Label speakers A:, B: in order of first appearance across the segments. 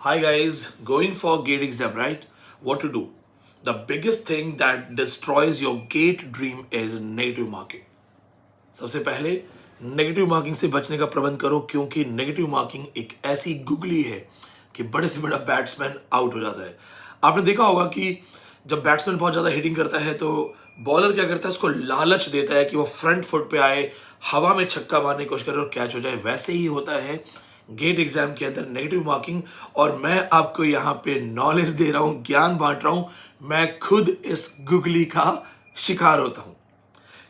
A: Hi guys, going for GATE exam, right? What to do? The biggest thing that destroys your GATE dream is negative marking. सबसे पहले negative marking से बचने का प्रबंध करो क्योंकि नेगेटिव मार्किंग एक ऐसी गुगली है कि बड़े से बड़ा बैट्समैन आउट हो जाता है। आपने देखा होगा कि जब बैट्समैन बहुत ज़्यादा हिटिंग करता है तो बॉलर क्या करता है, उसको लालच देता है कि वो फ्रंट फुट पे आए, हवा में छक्का मारने की कोशिश करे और कैच हो जाए। वैसे ही होता है गेट एग्जाम के अंदर नेगेटिव मार्किंग। और मैं आपको यहाँ पे नॉलेज दे रहा हूँ, ज्ञान बांट रहा हूँ। मैं खुद इस गुगली का शिकार होता हूँ।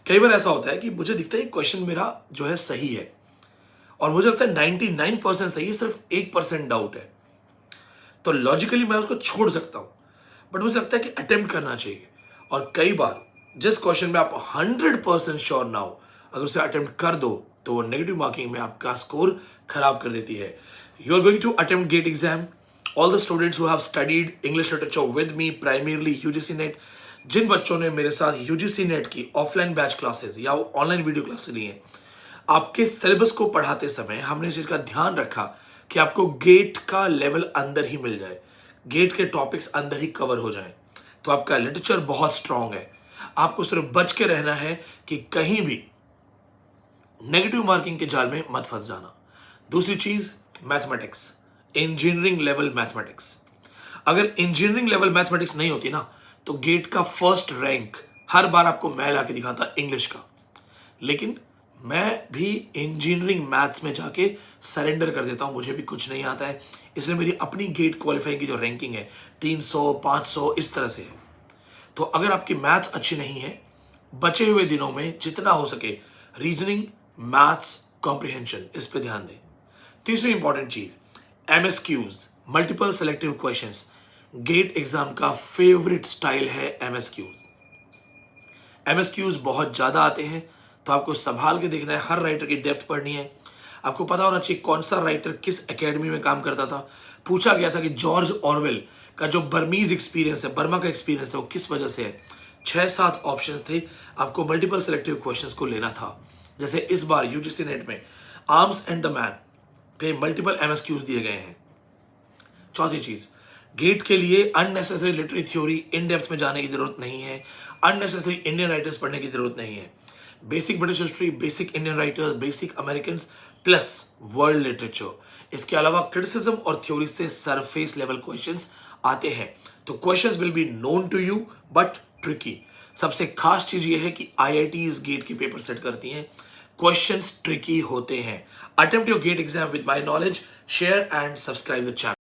A: कई बार ऐसा होता है कि मुझे दिखता है क्वेश्चन मेरा जो है सही है और मुझे लगता है 99% सही है, सिर्फ 1% डाउट है। तो लॉजिकली मैं उसको छोड़ सकता हूं, बट मुझे लगता है कि अटेम्प्ट करना चाहिए। और कई बार जिस क्वेश्चन में आप 100% श्योर ना हो, अगर उसे अटेम्प्ट कर दो तो वो नेगेटिव मार्किंग में आपका स्कोर खराब कर देती है। You are going to attempt GATE exam. All the students who have studied English literature with me, primarily UGC NET, जिन बच्चों ने मेरे साथ यूजीसी नेट की ऑफलाइन बैच क्लासेस या ऑनलाइन वीडियो क्लासेस ली हैं, आपके सिलेबस को पढ़ाते समय हमने इस चीज का ध्यान रखा कि आपको गेट का लेवल अंदर ही मिल जाए, गेट के टॉपिक्स अंदर ही कवर हो जाए। तो आपका लिटरेचर बहुत स्ट्रांग है। आपको सिर्फ बच के रहना है कि कहीं भी नेगेटिव मार्किंग के जाल में मत फंस जाना। दूसरी चीज, मैथमेटिक्स, इंजीनियरिंग लेवल मैथमेटिक्स। अगर इंजीनियरिंग लेवल मैथमेटिक्स नहीं होती ना तो गेट का फर्स्ट रैंक हर बार आपको मैं लाके दिखाता इंग्लिश का। लेकिन मैं भी इंजीनियरिंग मैथ्स में जाके सरेंडर कर देता हूं, मुझे भी कुछ नहीं आता है। इसलिए मेरी अपनी गेट क्वालिफाइंग की जो रैंकिंग है 300 500 इस तरह से है। तो अगर आपकी मैथ्स अच्छी नहीं है, बचे हुए दिनों में जितना हो सके रीजनिंग, मैथ्स, कॉम्प्रिहेंशन, इस पे ध्यान दें। तीसरी इंपॉर्टेंट चीज, MSQs, multiple selective questions. GATE exam का फेवरेट स्टाइल है एमएसक्यूज। एमएसक्यूज बहुत ज्यादा आते हैं तो आपको संभाल के देखना है। हर राइटर की डेप्थ पढ़नी है। आपको पता होना चाहिए कौन सा राइटर किस एकेडमी में काम करता था। पूछा गया था कि जॉर्ज ऑरवेल का जो बर्मीज एक्सपीरियंस है, बर्मा का एक्सपीरियंस है, वो किस वजह से है। 6-7 ऑप्शंस थे, आपको मल्टीपल सेलेक्टिव क्वेश्चंस को लेना था। जैसे इस बार यूजीसी नेट में आर्म्स एंड द मैन पे मल्टीपल एमएसक्यूज दिए गए हैं। चौथी चीज, गेट के लिए unnecessary literary theory, in depth में जाने की जरूरत नहीं है। अननेसेसरी इंडियन राइटर्स पढ़ने की जरूरत नहीं है। Basic British history, basic Indian writers, basic American plus world literature. इसके अलावा क्रिटिसिज्म और थ्योरी से सरफेस लेवल क्वेश्चंस आते हैं। तो questions will be known to you but tricky. सबसे खास चीज ये है कि आईआईटीज गेट के पेपर सेट करती हैं, क्वेश्चंस ट्रिकी होते हैं। Attempt your GATE exam with my knowledge, share and subscribe the channel.